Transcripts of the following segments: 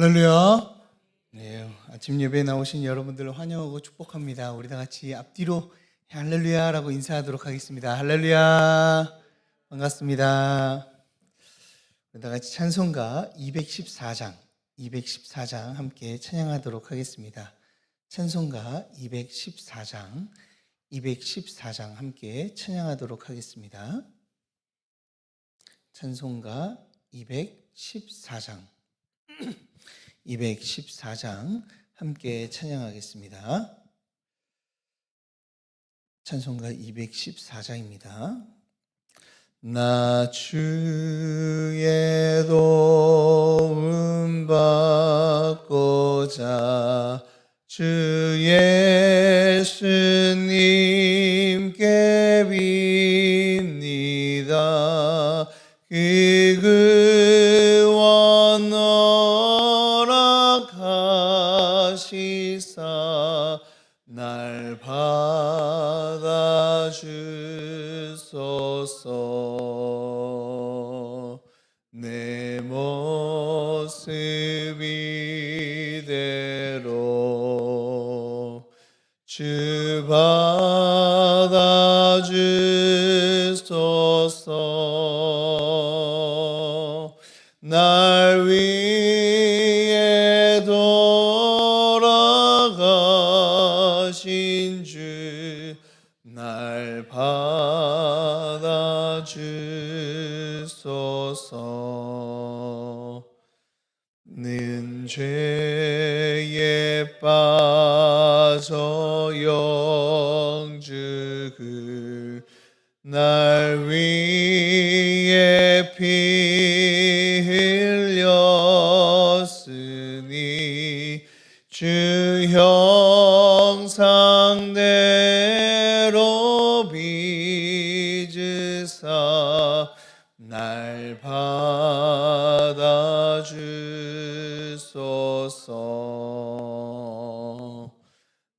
할렐루야. 네, 아침 예배에 나오신 여러분들을 환영하고 축복합니다. 우리 다 같이 앞뒤로 할렐루야라고 인사하도록 하겠습니다. 할렐루야. 반갑습니다. 우리 다 같이 찬송가 214장 함께 찬양하도록 하겠습니다. 찬송가 214장 함께 찬양하도록 하겠습니다. 찬송가 214장 함께 찬양하겠습니다. 찬송가 214장입니다. 나 주의 도움 받고자 주 예수님께 빕니다. 그 구원 허락하시사 날 받아주소서. 내 모습 이대로 주 받아주소서. 날 위해 돌아가신 주 날 받아주소서. 는 죄에 빠져 영주그 날 위해 피 흘렸으니 주 형상대로 빚으사 날 받아주소서.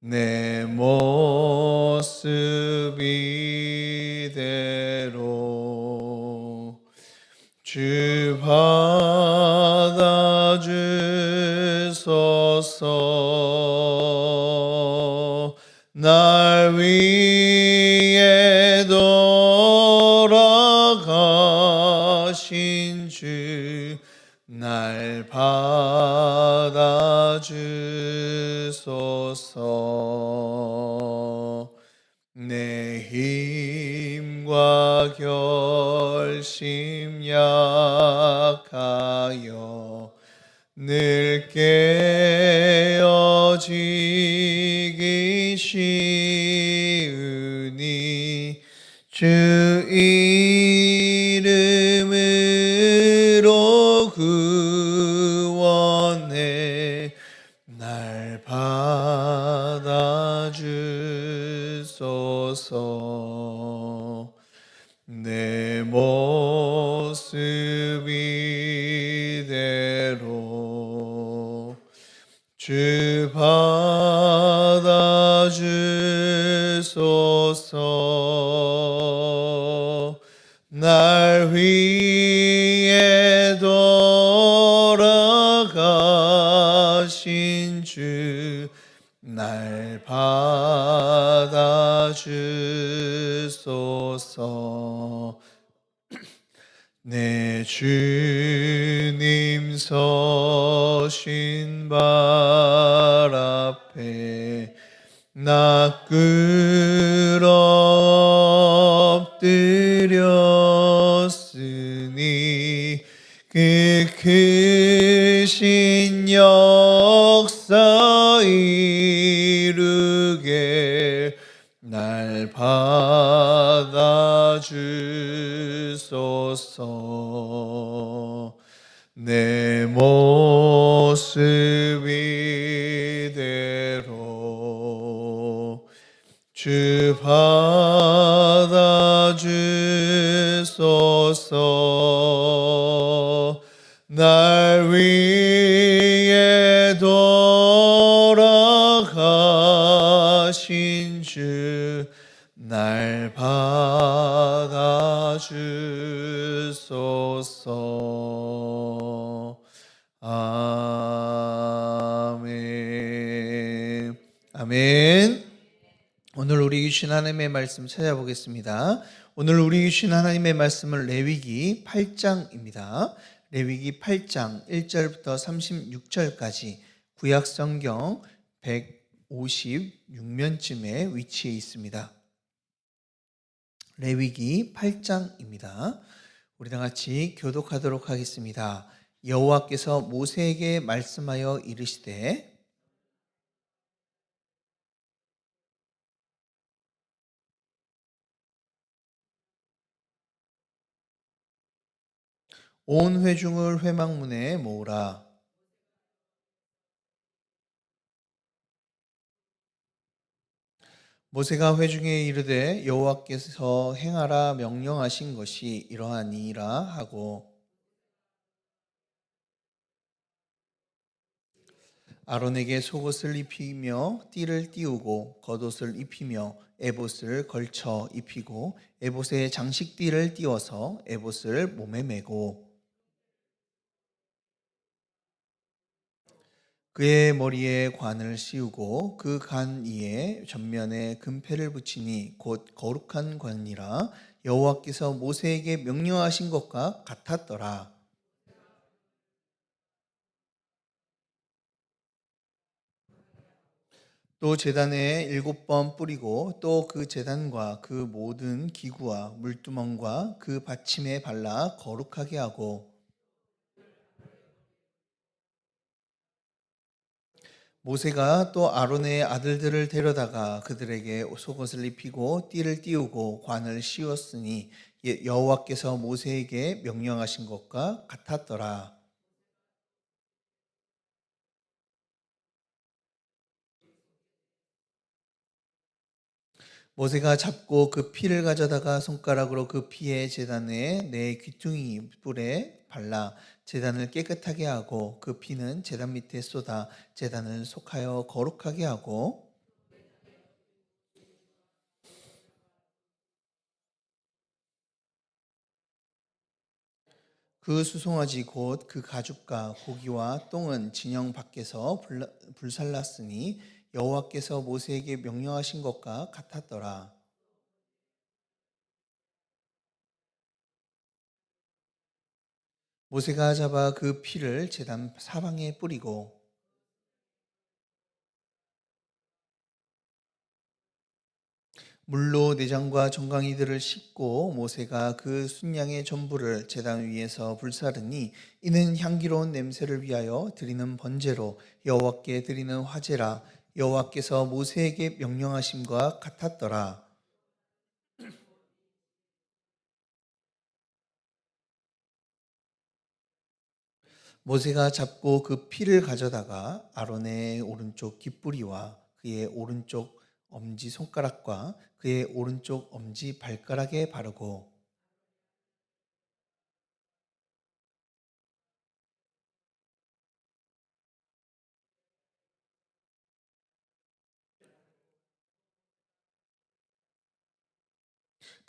내 모습 이대로 주 받아주소서. 날 위해 돌아가신 주 날 받아주소서. 내 힘과 결심 약하여 늘 깨어지기 쉬우니 주 이름으로 구원해 날 받아주소서. 내 모습 이대로 주 받아주소서. 날 위해 돌아가신 주 날 받아주소서. 내 주님 서신 발 앞에 나 끌어 엎드렸으니 그 크신 역사 이루게 날 받아주소서. 내 모습 이대로 주 받아주소서. 날 위해 돌아가신 주 날 받아주소서. 아멘. 아멘. 오늘 우리 주신 하나님의 말씀 찾아보겠습니다. 오늘 우리 주신 하나님의 말씀은 레위기 8장입니다. 레위기 8장 1절부터 36절까지 구약 성경 156면쯤에 위치해 있습니다. 레위기 8장입니다. 우리 다 같이 교독하도록 하겠습니다. 여호와께서 모세에게 말씀하여 이르시되 온 회중을 회막문에 모으라. 모세가 회중에 이르되 여호와께서 행하라 명령하신 것이 이러하니라 하고 아론에게 속옷을 입히며 띠를 띠우고 겉옷을 입히며 에봇을 걸쳐 입히고 에봇에 장식띠를 띠워서 에봇을 몸에 메고 그의 머리에 관을 씌우고 그 관 위에 전면에 금패를 붙이니 곧 거룩한 관이라 여호와께서 모세에게 명령하신 것과 같았더라. 또 제단에 7번 뿌리고 또 그 제단과 그 모든 기구와 물두멍과 그 받침에 발라 거룩하게 하고 모세가 또 아론의 아들들을 데려다가 그들에게 속옷을 입히고 띠를 띠우고 관을 씌웠으니 여호와께서 모세에게 명령하신 것과 같았더라. 모세가 잡고 그 피를 가져다가 손가락으로 그 피의 제단에 내 귀퉁이 뿔에 발라 제단을 깨끗하게 하고 그 피는 제단 밑에 쏟아 제단을 속하여 거룩하게 하고 그 수송아지 곧 그 가죽과 고기와 똥은 진영 밖에서 불살랐으니 여호와께서 모세에게 명령하신 것과 같았더라. 모세가 잡아 그 피를 제단 사방에 뿌리고 물로 내장과 정강이들을 씻고 모세가 그 순양의 전부를 제단 위에서 불사르니 이는 향기로운 냄새를 위하여 드리는 번제로 여호와께 드리는 화제라 여호와께서 모세에게 명령하심과 같았더라. 모세가 잡고 그 피를 가져다가 아론의 오른쪽 깃뿌리와 그의 오른쪽 엄지 손가락과 그의 오른쪽 엄지 발가락에 바르고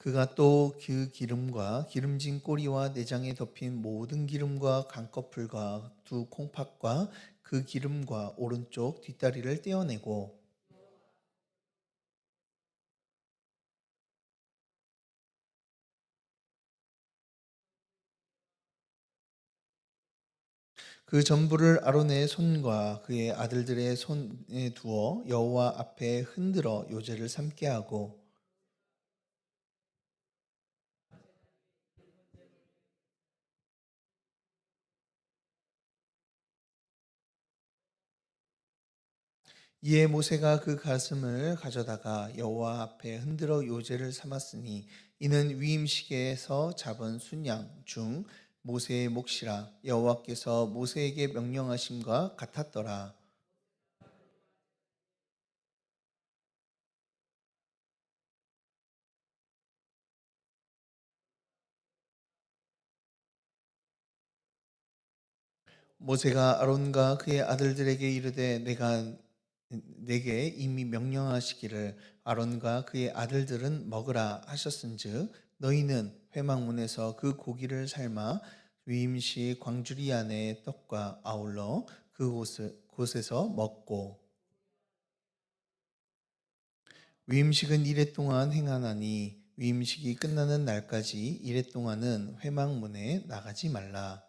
그가 또 그 기름과 기름진 꼬리와 내장에 덮인 모든 기름과 강꺼풀과 두 콩팥과 그 기름과 오른쪽 뒷다리를 떼어내고 그 전부를 아론의 손과 그의 아들들의 손에 두어 여호와 앞에 흔들어 요제를 삼게 하고 이에 모세가 그 가슴을 가져다가 여호와 앞에 흔들어 요제를 삼았으니 이는 위임식에서 잡은 순양 중 모세의 몫이라 여호와께서 모세에게 명령하심과 같았더라. 모세가 아론과 그의 아들들에게 이르되 내가 내게 이미 명령하시기를 아론과 그의 아들들은 먹으라 하셨은즉 너희는 회막문에서 그 고기를 삶아 위임식 광주리 안에 떡과 아울러 그곳에서 먹고 위임식은 이래 동안 행하나니 위임식이 끝나는 날까지 이래 동안은 회막문에 나가지 말라.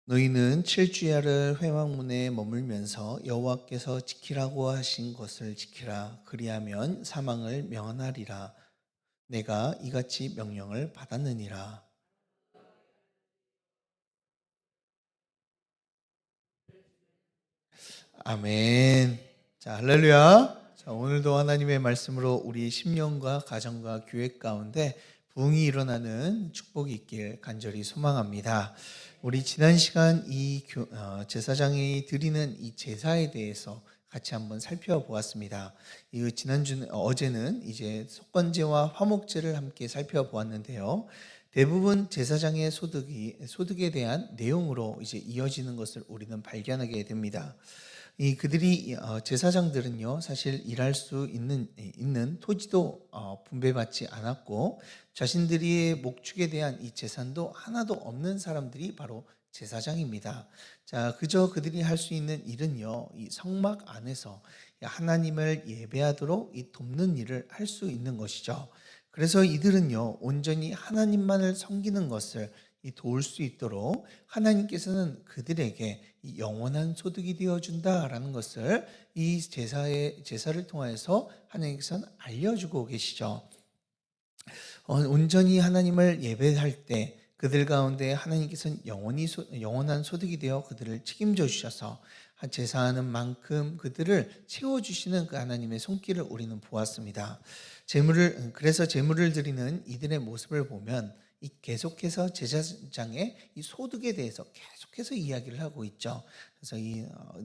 너희는 7주야를 회막문에 머물면서 여호와께서 지키라고 하신 것을 지키라. 그리하면 사망을 면하리라. 내가 이같이 명령을 받았느니라. 아멘. 자, 할렐루야. 자, 오늘도 하나님의 말씀으로 우리 심령과 가정과 교회 가운데 부흥이 일어나는 축복이 있길 간절히 소망합니다. 우리 지난 시간 제사장이 드리는 이 제사에 대해서 같이 한번 살펴보았습니다. 이 어제는 이제 속건제와 화목제를 함께 살펴보았는데요. 대부분 제사장의 소득에 대한 내용으로 이제 이어지는 것을 우리는 발견하게 됩니다. 제사장들은요, 사실 일할 수 있는 토지도 분배받지 않았고, 자신들의 목축에 대한 이 재산도 하나도 없는 사람들이 바로 제사장입니다. 자, 그저 그들이 할 수 있는 일은요, 이 성막 안에서 하나님을 예배하도록 이 돕는 일을 할 수 있는 것이죠. 그래서 이들은요, 온전히 하나님만을 섬기는 것을 도울 수 있도록 하나님께서는 그들에게 이 영원한 소득이 되어준다라는 것을 이 제사를 통해서 하나님께서는 알려주고 계시죠. 온전히 하나님을 예배할 때 그들 가운데 하나님께서는 영원한 소득이 되어 그들을 책임져 주셔서 제사하는 만큼 그들을 채워주시는 그 하나님의 손길을 우리는 보았습니다. 그래서 제물을 드리는 이들의 모습을 보면 계속해서 제사장의 이 소득에 대해서 계속해서 이야기를 하고 있죠. 그래서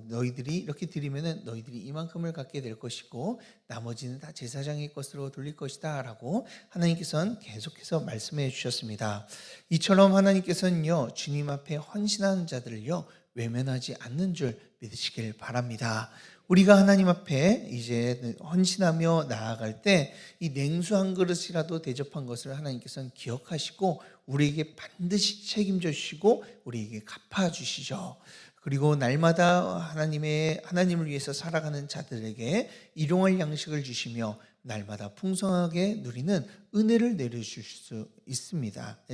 너희들이 이렇게 드리면은 너희들이 이만큼을 갖게 될 것이고 나머지는 다 제사장의 것으로 돌릴 것이다라고 하나님께서는 계속해서 말씀해 주셨습니다. 이처럼 하나님께서는요, 주님 앞에 헌신하는 자들을요 외면하지 않는 줄 믿으시길 바랍니다. 우리가 하나님 앞에 이제 헌신하며 나아갈 때 이 냉수 한 그릇이라도 대접한 것을 하나님께서는 기억하시고 우리에게 반드시 책임져 주시고 우리에게 갚아 주시죠. 그리고 날마다 하나님을 위해서 살아가는 자들에게 일용할 양식을 주시며 날마다 풍성하게 누리는 은혜를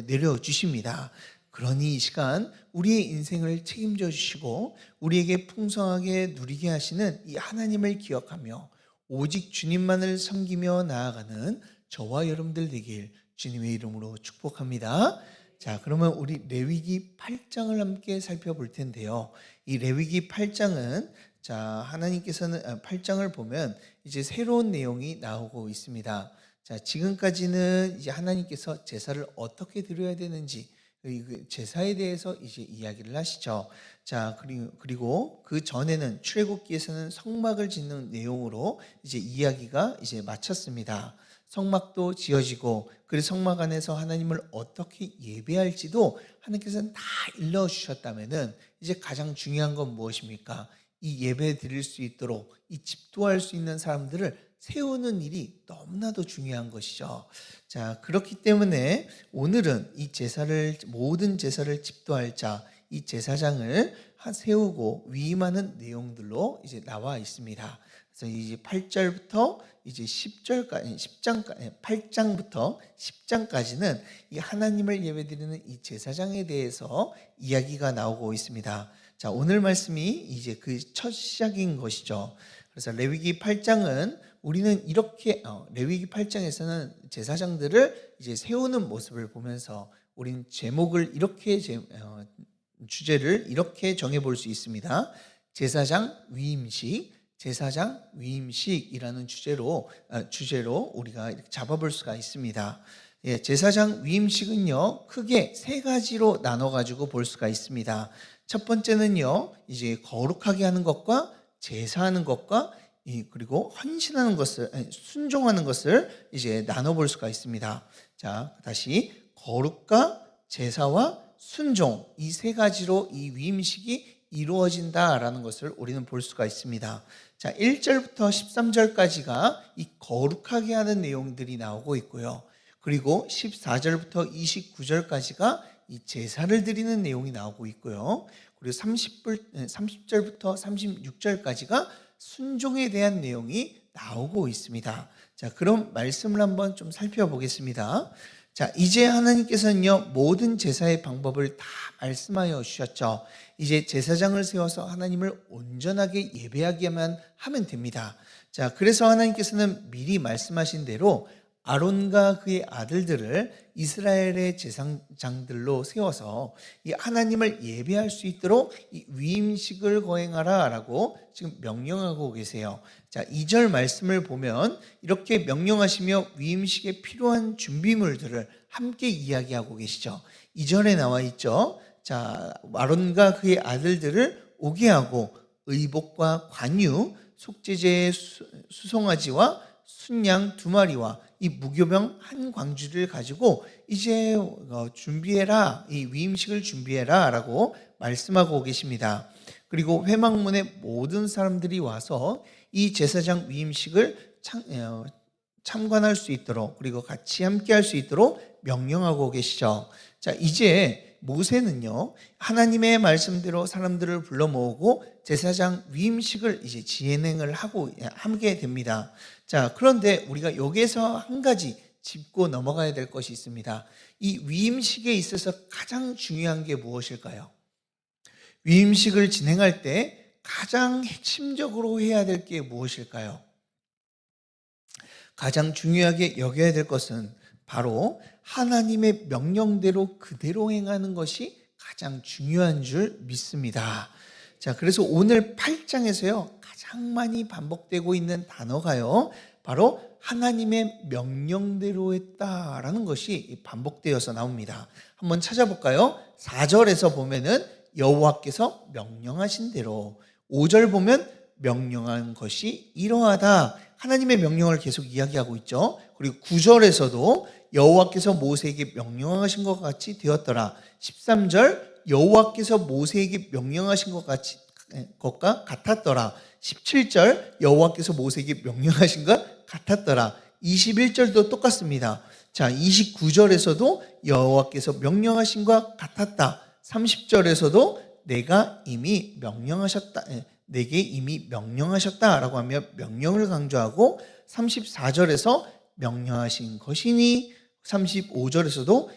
내려주십니다. 그러니 이 시간 우리의 인생을 책임져 주시고 우리에게 풍성하게 누리게 하시는 이 하나님을 기억하며 오직 주님만을 섬기며 나아가는 저와 여러분들 되길 주님의 이름으로 축복합니다. 자, 그러면 우리 레위기 8장을 함께 살펴볼 텐데요. 이 레위기 8장은 하나님께서는 8장을 보면 이제 새로운 내용이 나오고 있습니다. 자, 지금까지는 이제 하나님께서 제사를 어떻게 드려야 되는지 제사에 대해서 이제 이야기를 하시죠. 자, 그리고 그 전에는 출애굽기에서는 성막을 짓는 내용으로 이제 이야기가 이제 마쳤습니다. 성막도 지어지고 그 성막 안에서 하나님을 어떻게 예배할지도 하나님께서는 다 일러 주셨다면은 이제 가장 중요한 건 무엇입니까? 이 예배 드릴 수 있도록 이 집도할 수 있는 사람들을 세우는 일이 너무나도 중요한 것이죠. 자, 그렇기 때문에 오늘은 모든 제사를 집도할 이 제사장을 세우고 위임하는 내용들로 이제 나와 있습니다. 그래서 이제 8절부터 이제 8장부터 10장까지는 이 하나님을 예배드리는 이 제사장에 대해서 이야기가 나오고 있습니다. 자, 오늘 말씀이 이제 그 첫 시작인 것이죠. 그래서 레위기 8장은 우리는 이렇게 레위기 8장에서는 제사장들을 이제 세우는 모습을 보면서 우리는 주제를 이렇게 정해 볼 수 있습니다. 제사장 위임식이라는 주제로 우리가 이렇게 잡아볼 수가 있습니다. 예, 제사장 위임식은요 크게 세 가지로 나눠 가지고 볼 수가 있습니다. 첫 번째는요 이제 거룩하게 하는 것과 제사하는 것과 그리고 순종하는 것을 이제 나눠볼 수가 있습니다. 자, 다시 거룩과 제사와 순종 이 세 가지로 이 위임식이 이루어진다라는 것을 우리는 볼 수가 있습니다. 자, 1절부터 13절까지가 이 거룩하게 하는 내용들이 나오고 있고요. 그리고 14절부터 29절까지가 이 제사를 드리는 내용이 나오고 있고요. 그리고 30절부터 36절까지가 순종에 대한 내용이 나오고 있습니다. 자, 그럼 말씀을 한번 좀 살펴보겠습니다. 자, 이제 하나님께서는요, 모든 제사의 방법을 다 말씀하여 주셨죠. 이제 제사장을 세워서 하나님을 온전하게 예배하기만 하면 됩니다. 자, 그래서 하나님께서는 미리 말씀하신 대로 아론과 그의 아들들을 이스라엘의 제사장들로 세워서 이 하나님을 예배할 수 있도록 이 위임식을 거행하라라고 지금 명령하고 계세요. 자, 2절 말씀을 보면 이렇게 명령하시며 위임식에 필요한 준비물들을 함께 이야기하고 계시죠. 2절에 나와 있죠. 자, 아론과 그의 아들들을 오게 하고 의복과 관유, 속죄제의 수송아지와 순양 2마리와 이 무교병 한 광주를 가지고 이제 준비해라, 이 위임식을 준비해라 라고 말씀하고 계십니다. 그리고 회막문에 모든 사람들이 와서 이 제사장 위임식을 참관할 수 있도록, 그리고 같이 함께 할 수 있도록 명령하고 계시죠. 자, 이제 모세는요, 하나님의 말씀대로 사람들을 불러 모으고 제사장 위임식을 이제 진행을 하게 됩니다. 자, 그런데 우리가 여기에서 한 가지 짚고 넘어가야 될 것이 있습니다. 이 위임식에 있어서 가장 중요한 게 무엇일까요? 위임식을 진행할 때 가장 핵심적으로 해야 될 게 무엇일까요? 가장 중요하게 여겨야 될 것은 바로 하나님의 명령대로 그대로 행하는 것이 가장 중요한 줄 믿습니다. 자, 그래서 오늘 8장에서요, 가장 많이 반복되고 있는 단어가요, 바로 하나님의 명령대로 했다라는 것이 반복되어서 나옵니다. 한번 찾아볼까요? 4절에서 보면은 여호와께서 명령하신 대로, 5절 보면 명령한 것이 이러하다, 하나님의 명령을 계속 이야기하고 있죠. 그리고 9절에서도 여호와께서 모세에게 명령하신 것 같이 되었더라. 13절 여호와께서 모세에게 명령하신 것과 같았더라. 17절 여호와께서 모세에게 명령하신 것 같았더라. 21절도 똑같습니다. 자, 29절에서도 여호와께서 명령하신 것 같았다. 30절에서도 내게 이미 명령하셨다라고 하며 명령을 강조하고, 34절에서 명령하신 것이니, 35절에서도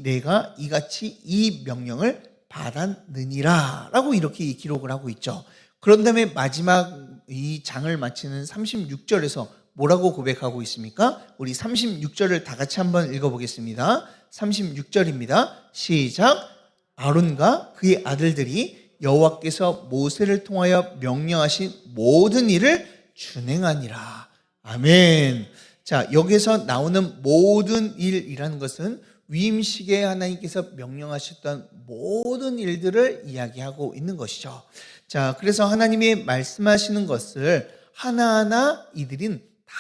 내가 이같이 이 명령을 받았느니라 라고 이렇게 기록을 하고 있죠. 그런 다음에 마지막 이 장을 마치는 36절에서 뭐라고 고백하고 있습니까? 우리 36절을 다 같이 한번 읽어보겠습니다. 36절입니다. 시작. 아론과 그의 아들들이 여호와께서 모세를 통하여 명령하신 모든 일을 준행하니라. 아멘. 자, 여기서 나오는 모든 일이라는 것은 위임식에 하나님께서 명령하셨던 모든 일들을 이야기하고 있는 것이죠. 자, 그래서 하나님이 말씀하시는 것을 하나하나 이들은 다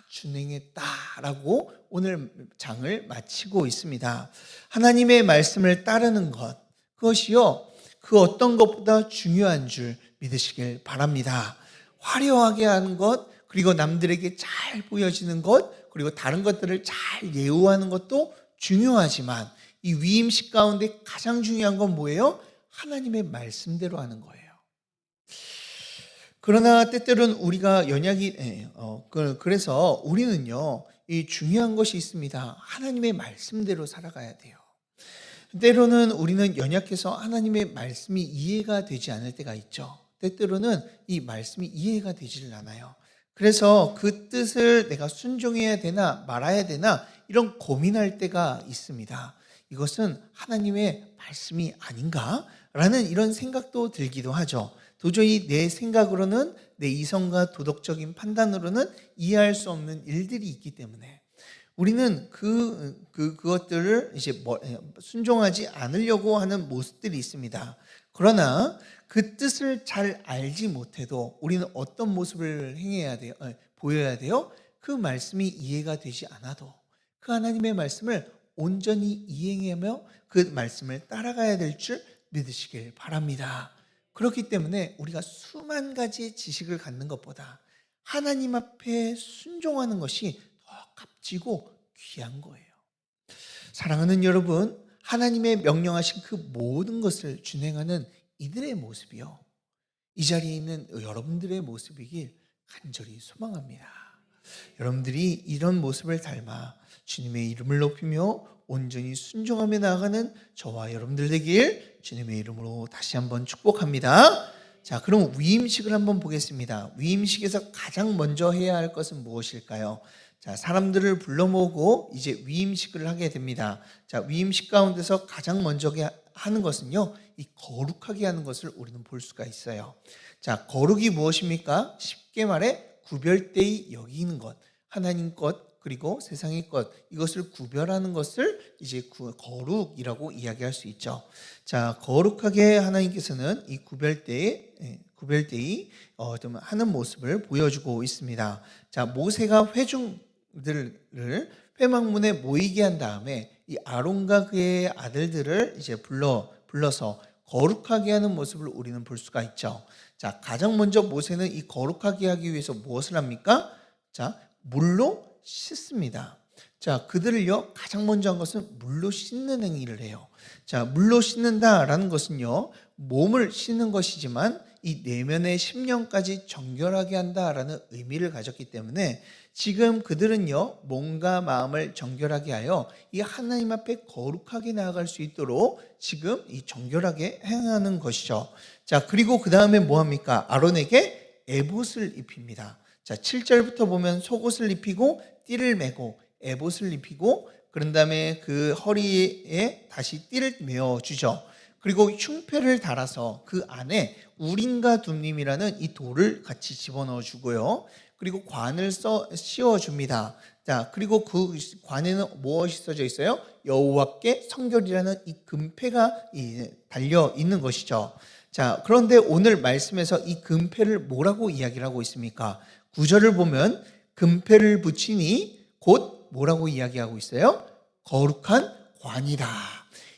준행했다라고 오늘 장을 마치고 있습니다. 하나님의 말씀을 따르는 것, 그것이요, 그 어떤 것보다 중요한 줄 믿으시길 바랍니다. 화려하게 하는 것, 그리고 남들에게 잘 보여지는 것, 그리고 다른 것들을 잘 예우하는 것도 중요하지만 이 위임식 가운데 가장 중요한 건 뭐예요? 하나님의 말씀대로 하는 거예요. 그러나 때때로는 우리가 그래서 우리는요, 이 중요한 것이 있습니다. 하나님의 말씀대로 살아가야 돼요. 때로는 우리는 연약해서 하나님의 말씀이 이해가 되지 않을 때가 있죠. 때때로는 이 말씀이 이해가 되지를 않아요. 그래서 그 뜻을 내가 순종해야 되나 말아야 되나 이런 고민할 때가 있습니다. 이것은 하나님의 말씀이 아닌가? 라는 이런 생각도 들기도 하죠. 도저히 내 생각으로는, 내 이성과 도덕적인 판단으로는 이해할 수 없는 일들이 있기 때문에 우리는 그것들을 이제 순종하지 않으려고 하는 모습들이 있습니다. 그러나 그 뜻을 잘 알지 못해도 우리는 어떤 모습을 보여야 돼요? 그 말씀이 이해가 되지 않아도 그 하나님의 말씀을 온전히 이행하며 그 말씀을 따라가야 될 줄 믿으시길 바랍니다. 그렇기 때문에 우리가 수만 가지의 지식을 갖는 것보다 하나님 앞에 순종하는 것이 더 값지고 귀한 거예요. 사랑하는 여러분, 하나님의 명령하신 그 모든 것을 준행하는 이들의 모습이요, 이 자리에 있는 여러분들의 모습이길 간절히 소망합니다. 여러분들이 이런 모습을 닮아 주님의 이름을 높이며 온전히 순종하며 나아가는 저와 여러분들 되길 주님의 이름으로 다시 한번 축복합니다. 자, 그럼 위임식을 한번 보겠습니다. 위임식에서 가장 먼저 해야 할 것은 무엇일까요? 자, 사람들을 불러 모으고 이제 위임식을 하게 됩니다. 자, 위임식 가운데서 가장 먼저 하는 것은요, 이 거룩하게 하는 것을 우리는 볼 수가 있어요. 자, 거룩이 무엇입니까? 쉽게 말해 구별되이 여기는 것, 하나님 것 그리고 세상의 것, 이것을 구별하는 것을 이제 거룩이라고 이야기할 수 있죠. 자, 거룩하게 하나님께서는 이 구별되이 좀 하는 모습을 보여주고 있습니다. 자, 모세가 회중들을 회막문에 모이게 한 다음에 이 아론과 그의 아들들을 이제 불러서 거룩하게 하는 모습을 우리는 볼 수가 있죠. 자, 가장 먼저 모세는 이 거룩하게 하기 위해서 무엇을 합니까? 자, 물로 씻습니다. 자, 그들을요, 가장 먼저 한 것은 물로 씻는 행위를 해요. 자, 물로 씻는다라는 것은요, 몸을 씻는 것이지만 이 내면의 심령까지 정결하게 한다라는 의미를 가졌기 때문에 지금 그들은요, 몸과 마음을 정결하게 하여 이 하나님 앞에 거룩하게 나아갈 수 있도록 지금 이 정결하게 행하는 것이죠. 자, 그리고 그 다음에 뭐합니까? 아론에게 에봇을 입힙니다. 자, 7절부터 보면 속옷을 입히고 띠를 매고 에봇을 입히고 그런 다음에 그 허리에 다시 띠를 메어주죠. 그리고 흉패를 달아서 그 안에 우림과 둠림이라는 이 돌을 같이 집어넣어 주고요. 그리고 관을 씌워줍니다. 자, 그리고 그 관에는 무엇이 써져 있어요? 여호와께 성결이라는 이 금패가 달려 있는 것이죠. 자, 그런데 오늘 말씀에서 이 금패를 뭐라고 이야기를 하고 있습니까? 9절을 보면 금패를 붙이니 곧 뭐라고 이야기하고 있어요? 거룩한 관이다.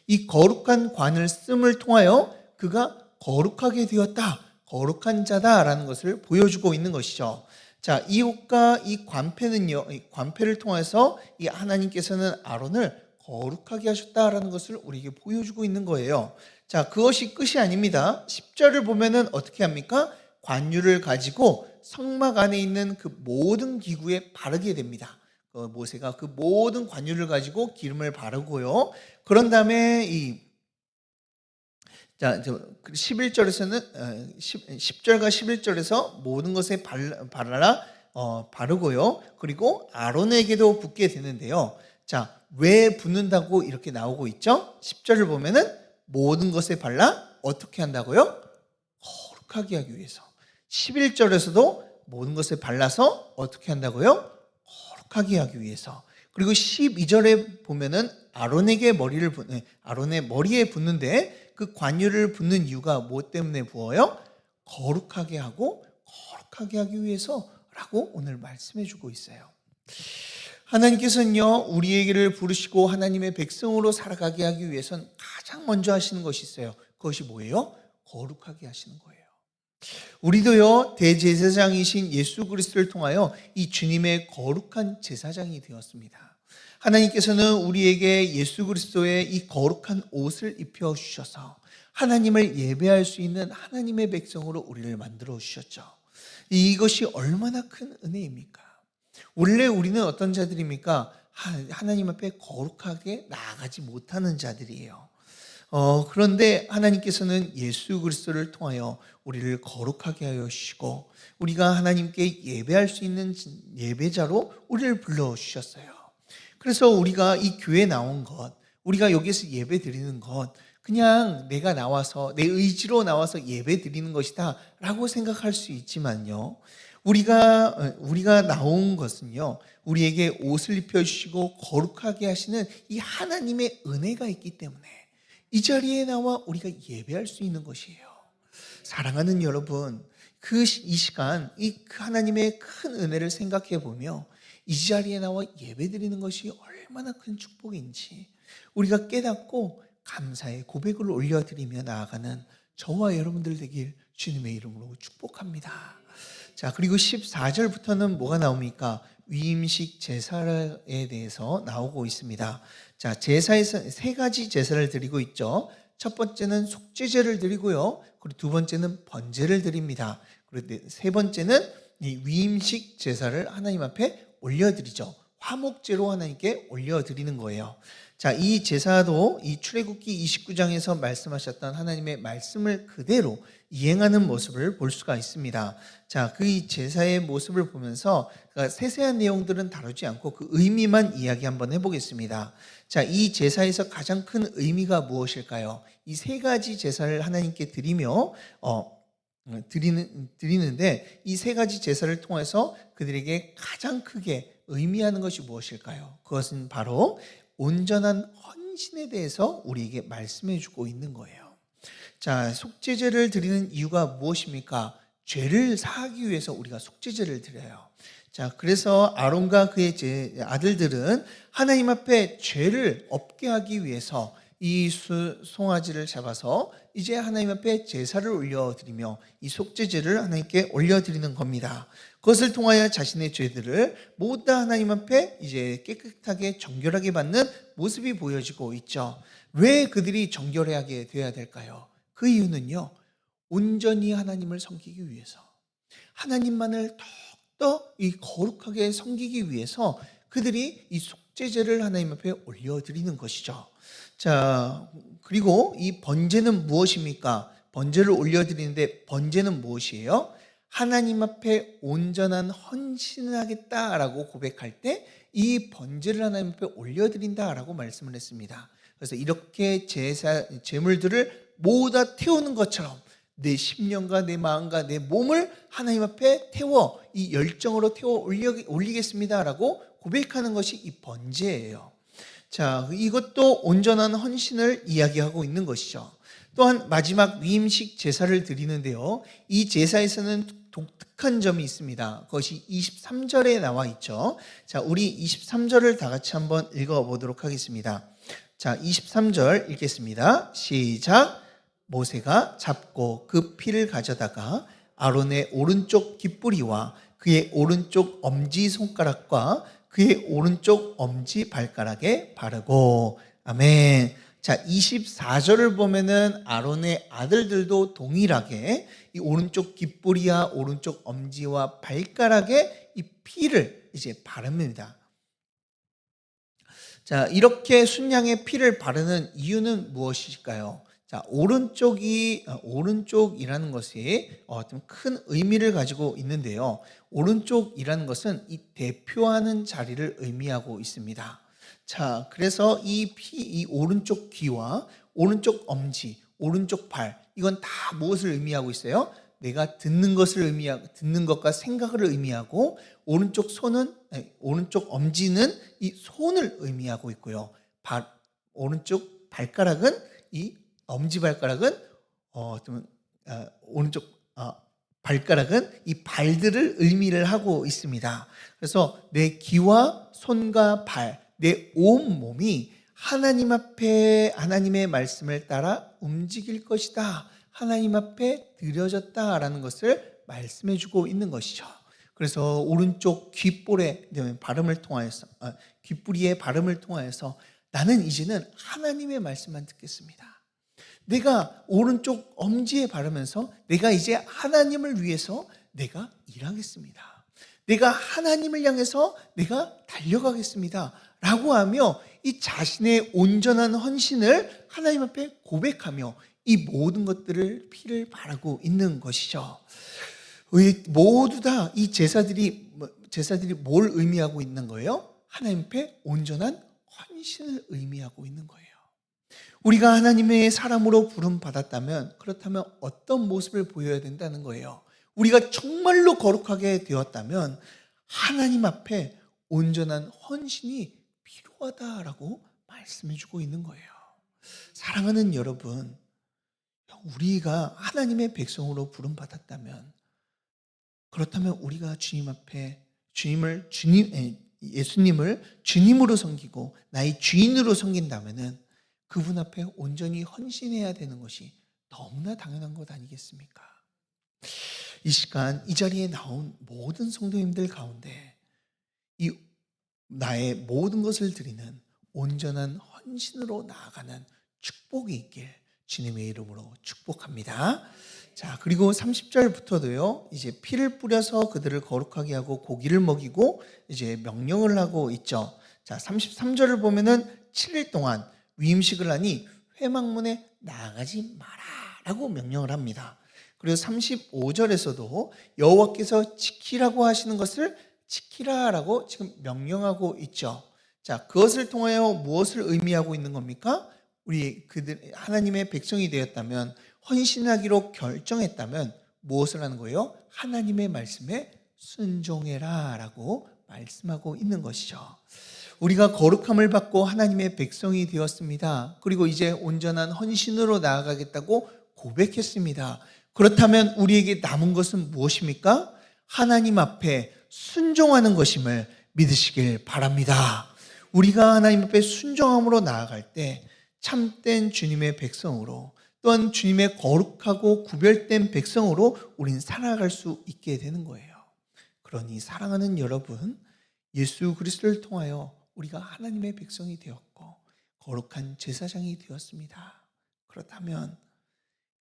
이 거룩한 관을 씀을 통하여 그가 거룩하게 되었다, 거룩한 자다라는 것을 보여주고 있는 것이죠. 자, 이 옷과 이 관패는요, 이 관패를 통해서 이 하나님께서는 아론을 거룩하게 하셨다라는 것을 우리에게 보여주고 있는 거예요. 자, 그것이 끝이 아닙니다. 10절을 보면은 어떻게 합니까? 관유를 가지고 성막 안에 있는 그 모든 기구에 바르게 됩니다. 모세가 그 모든 관유를 가지고 기름을 바르고요. 그런 다음에 11절에서는 10절과 11절에서 모든 것에 바르고요. 그리고 아론에게도 붓게 되는데요. 자, 왜 붓는다고 이렇게 나오고 있죠? 10절을 보면은 모든 것에 발라 어떻게 한다고요? 거룩하게 하기 위해서. 11절에서도 모든 것에 발라서 어떻게 한다고요? 거룩하게 하기 위해서. 그리고 12절에 보면은 아론의 머리에 붓는데 그 관유를 붓는 이유가 무엇 때문에 부어요? 거룩하게 하고 거룩하게 하기 위해서라고 오늘 말씀해 주고 있어요. 하나님께서는요, 우리에게를 부르시고 하나님의 백성으로 살아가게 하기 위해서는 가장 먼저 하시는 것이 있어요. 그것이 뭐예요? 거룩하게 하시는 거예요. 우리도요, 대제사장이신 예수 그리스도를 통하여 이 주님의 거룩한 제사장이 되었습니다. 하나님께서는 우리에게 예수 그리스도의 이 거룩한 옷을 입혀 주셔서 하나님을 예배할 수 있는 하나님의 백성으로 우리를 만들어 주셨죠. 이것이 얼마나 큰 은혜입니까? 원래 우리는 어떤 자들입니까? 하나님 앞에 거룩하게 나아가지 못하는 자들이에요. 그런데 하나님께서는 예수 그리스도를 통하여 우리를 거룩하게 하여 주시고 우리가 하나님께 예배할 수 있는 예배자로 우리를 불러주셨어요. 그래서 우리가 이 교회에 나온 것, 우리가 여기서 예배 드리는 것, 그냥 내가 나와서 내 의지로 나와서 예배 드리는 것이다 라고 생각할 수 있지만요, 우리가 나온 것은요, 우리에게 옷을 입혀주시고 거룩하게 하시는 이 하나님의 은혜가 있기 때문에 이 자리에 나와 우리가 예배할 수 있는 것이에요. 사랑하는 여러분, 이 시간 이 하나님의 큰 은혜를 생각해 보며 이 자리에 나와 예배 드리는 것이 얼마나 큰 축복인지 우리가 깨닫고 감사의 고백을 올려드리며 나아가는 저와 여러분들 되길 주님의 이름으로 축복합니다. 자, 그리고 14절부터는 뭐가 나옵니까? 위임식 제사에 대해서 나오고 있습니다. 자, 제사에서 세 가지 제사를 드리고 있죠. 첫 번째는 속죄제를 드리고요. 그리고 두 번째는 번제를 드립니다. 그리고 세 번째는 이 위임식 제사를 하나님 앞에 올려드리죠. 화목제로 하나님께 올려드리는 거예요. 자, 이 제사도 이 출애굽기 29장에서 말씀하셨던 하나님의 말씀을 그대로 이행하는 모습을 볼 수가 있습니다. 자, 그 제사의 모습을 보면서 세세한 내용들은 다루지 않고 그 의미만 이야기 한번 해보겠습니다. 자, 이 제사에서 가장 큰 의미가 무엇일까요? 이 세 가지 제사를 하나님께 드리며 드리는데 이 세 가지 제사를 통해서 그들에게 가장 크게 의미하는 것이 무엇일까요? 그것은 바로 온전한 헌신에 대해서 우리에게 말씀해 주고 있는 거예요. 자, 속죄제를 드리는 이유가 무엇입니까? 죄를 사하기 위해서 우리가 속죄제를 드려요. 자, 그래서 아론과 그의 아들들은 하나님 앞에 죄를 없게 하기 위해서 이 송아지를 잡아서 이제 하나님 앞에 제사를 올려드리며 이 속죄제를 하나님께 올려드리는 겁니다. 그것을 통하여 자신의 죄들을 모두 다 하나님 앞에 이제 깨끗하게 정결하게 받는 모습이 보여지고 있죠. 왜 그들이 정결하게 되어야 될까요? 그 이유는요, 온전히 하나님을 섬기기 위해서, 하나님만을 더욱더 이 거룩하게 섬기기 위해서 그들이 이 속죄제를 하나님 앞에 올려드리는 것이죠. 자, 그리고 이 번제는 무엇입니까? 번제를 올려드리는데 번제는 무엇이에요? 하나님 앞에 온전한 헌신을 하겠다라고 고백할 때 이 번제를 하나님 앞에 올려드린다라고 말씀을 했습니다. 그래서 이렇게 제물들을 모두 다 태우는 것처럼 내 심령과 내 마음과 내 몸을 하나님 앞에 태워 이 열정으로 태워 올리겠습니다라고 고백하는 것이 이 번제예요. 자, 이것도 온전한 헌신을 이야기하고 있는 것이죠. 또한 마지막 위임식 제사를 드리는데요, 이 제사에서는 독특한 점이 있습니다. 그것이 23절에 나와 있죠. 자, 우리 23절을 다 같이 한번 읽어보도록 하겠습니다. 자, 23절 읽겠습니다. 시작. 모세가 잡고 그 피를 가져다가 아론의 오른쪽 깃뿌리와 그의 오른쪽 엄지손가락과 그의 오른쪽 엄지발가락에 바르고. 아멘. 자, 24절을 보면은 아론의 아들들도 동일하게 이 오른쪽 깃뿌리와 오른쪽 엄지와 발가락에 이 피를 이제 바릅니다. 자, 이렇게 순양의 피를 바르는 이유는 무엇일까요? 자, 오른쪽이라는 것이 좀 큰 의미를 가지고 있는데요. 오른쪽이라는 것은 이 대표하는 자리를 의미하고 있습니다. 자, 그래서 이 오른쪽 귀와 오른쪽 엄지, 오른쪽 발, 이건 다 무엇을 의미하고 있어요? 내가 듣는 것과 생각을 의미하고, 오른쪽 엄지는 이 손을 의미하고 있고요. 오른쪽 발가락은 이 엄지발가락은 오른쪽 발가락은 이 발들을 의미를 하고 있습니다. 그래서 내 귀와 손과 발, 내 온 몸이 하나님 앞에 하나님의 말씀을 따라 움직일 것이다, 하나님 앞에 드려졌다라는 것을 말씀해 주고 있는 것이죠. 그래서 오른쪽 귓볼의 발음을 통하여서 귓부리의 발음을 통하여서 나는 이제는 하나님의 말씀만 듣겠습니다. 내가 오른쪽 엄지에 바르면서 내가 이제 하나님을 위해서 내가 일하겠습니다. 내가 하나님을 향해서 내가 달려가겠습니다 라고 하며 이 자신의 온전한 헌신을 하나님 앞에 고백하며 이 모든 것들을 피를 바르고 있는 것이죠. 모두 다 이 제사들이 뭘 의미하고 있는 거예요? 하나님 앞에 온전한 헌신을 의미하고 있는 거예요. 우리가 하나님의 사람으로 부름 받았다면, 그렇다면 어떤 모습을 보여야 된다는 거예요? 우리가 정말로 거룩하게 되었다면 하나님 앞에 온전한 헌신이 필요하다라고 말씀해 주고 있는 거예요. 사랑하는 여러분, 우리가 하나님의 백성으로 부름 받았다면, 그렇다면 우리가 주님 앞에 예수님을 주님으로 섬기고 나의 주인으로 섬긴다면은 그분 앞에 온전히 헌신해야 되는 것이 너무나 당연한 것 아니겠습니까? 이 시간 이 자리에 나온 모든 성도님들 가운데 이 나의 모든 것을 드리는 온전한 헌신으로 나아가는 축복이 있길 주님의 이름으로 축복합니다. 자, 그리고 30절부터도요, 이제 피를 뿌려서 그들을 거룩하게 하고 고기를 먹이고 이제 명령을 하고 있죠. 자, 33절을 보면은 7일 동안 위임식을 하니 회막문에 나아가지 마라라고 명령을 합니다. 그리고 35절에서도 여호와께서 지키라고 하시는 것을 지키라라고 지금 명령하고 있죠. 자, 그것을 통하여 무엇을 의미하고 있는 겁니까? 우리 그들 하나님의 백성이 되었다면, 헌신하기로 결정했다면 무엇을 하는 거예요? 하나님의 말씀에 순종해라라고 말씀하고 있는 것이죠. 우리가 거룩함을 받고 하나님의 백성이 되었습니다. 그리고 이제 온전한 헌신으로 나아가겠다고 고백했습니다. 그렇다면 우리에게 남은 것은 무엇입니까? 하나님 앞에 순종하는 것임을 믿으시길 바랍니다. 우리가 하나님 앞에 순종함으로 나아갈 때 참된 주님의 백성으로, 또한 주님의 거룩하고 구별된 백성으로 우린 살아갈 수 있게 되는 거예요. 그러니 사랑하는 여러분, 예수 그리스도를 통하여 우리가 하나님의 백성이 되었고 거룩한 제사장이 되었습니다. 그렇다면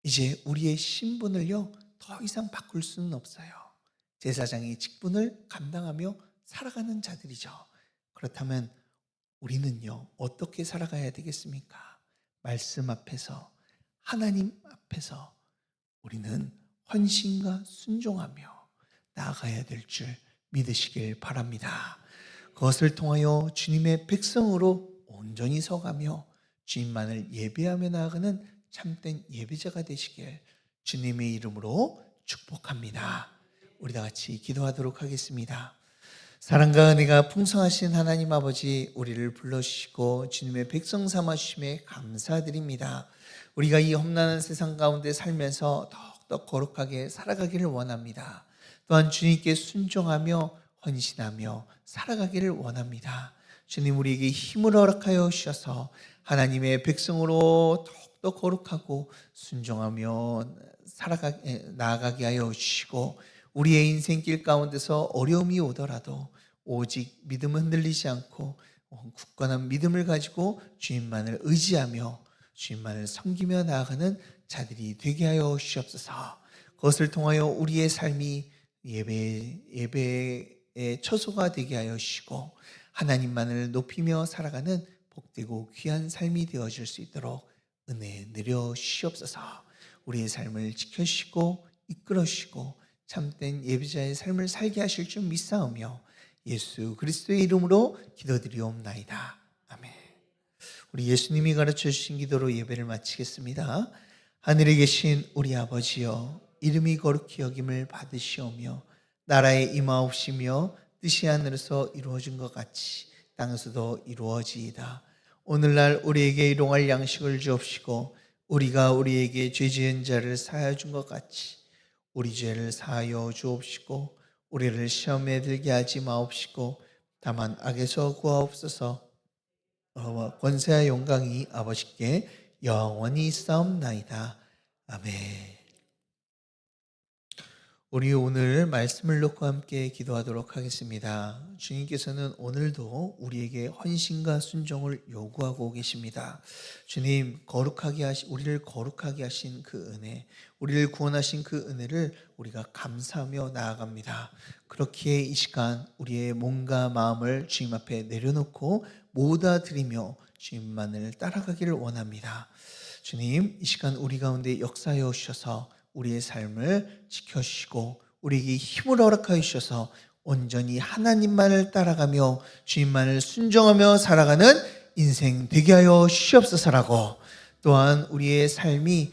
이제 우리의 신분을요, 더 이상 바꿀 수는 없어요. 제사장의 직분을 감당하며 살아가는 자들이죠. 그렇다면 우리는요, 어떻게 살아가야 되겠습니까? 말씀 앞에서, 하나님 앞에서 우리는 헌신과 순종하며 나아가야 될 줄 믿으시길 바랍니다. 그것을 통하여 주님의 백성으로 온전히 서가며 주님만을 예배하며 나아가는 참된 예배자가 되시길 주님의 이름으로 축복합니다. 우리 다 같이 기도하도록 하겠습니다. 사랑과 은혜가 풍성하신 하나님 아버지, 우리를 불러주시고 주님의 백성 삼아주심에 감사드립니다. 우리가 이 험난한 세상 가운데 살면서 더욱더 거룩하게 살아가기를 원합니다. 또한 주님께 순종하며 헌신하며 살아가기를 원합니다. 주님, 우리에게 힘을 허락하여 주셔서 하나님의 백성으로 더욱더 거룩하고 순종하며 나아가게 하여 주시고, 우리의 인생길 가운데서 어려움이 오더라도 오직 믿음은 흔들리지 않고 굳건한 믿음을 가지고 주님만을 의지하며 주님만을 섬기며 나아가는 자들이 되게 하여 주시옵소서. 그것을 통하여 우리의 삶이 예배의 처소가 되게 하여 주시고 하나님만을 높이며 살아가는 복되고 귀한 삶이 되어질 수 있도록 은혜 내려 주시옵소서. 우리의 삶을 지켜주시고 이끌어 주시고 참된 예배자의 삶을 살게 하실 줄 믿사오며 예수 그리스도의 이름으로 기도드리옵나이다. 아멘. 우리 예수님이 가르쳐 주신 기도로 예배를 마치겠습니다. 하늘에 계신 우리 아버지여, 이름이 거룩히 여김을 받으시오며 나라에 임하옵시며 뜻이 하늘에서 이루어진 것 같이 땅에서도 이루어지이다. 오늘날 우리에게 일용할 양식을 주옵시고 우리가 우리에게 죄 지은 자를 사하여 준 것 같이 우리 죄를 사하여 주옵시고 우리를 시험에 들게 하지 마옵시고 다만 악에서 구하옵소서. 권세와 영광이 아버지께 영원히 있사옵나이다. 아멘. 우리 오늘 말씀을 놓고 함께 기도하도록 하겠습니다. 주님께서는 오늘도 우리에게 헌신과 순종을 요구하고 계십니다. 주님, 우리를 거룩하게 하신 그 은혜, 우리를 구원하신 그 은혜를 우리가 감사하며 나아갑니다. 그렇기에 이 시간 우리의 몸과 마음을 주님 앞에 내려놓고 모두 드리며 주님만을 따라가기를 원합니다. 주님, 이 시간 우리 가운데 역사하여 주셔서 우리의 삶을 지켜주시고 우리에게 힘을 허락하여 주셔서 온전히 하나님만을 따라가며 주님만을 순종하며 살아가는 인생 되게 하여 주시옵소서라고, 또한 우리의 삶이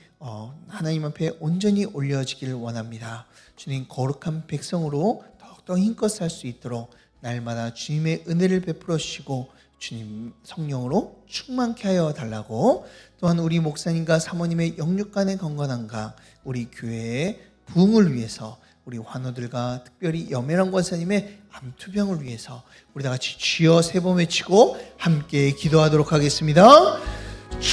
하나님 앞에 온전히 올려지기를 원합니다. 주님, 거룩한 백성으로 더욱더 힘껏 살 수 있도록 날마다 주님의 은혜를 베풀어 주시고 주님 성령으로 충만케 하여 달라고, 또한 우리 목사님과 사모님의 영육간의 건강함과 우리 교회의 부흥을 위해서, 우리 환우들과 특별히 염혜란 권사님의 암투병을 위해서 우리 다 같이 주여 세 번 외치고 함께 기도하도록 하겠습니다.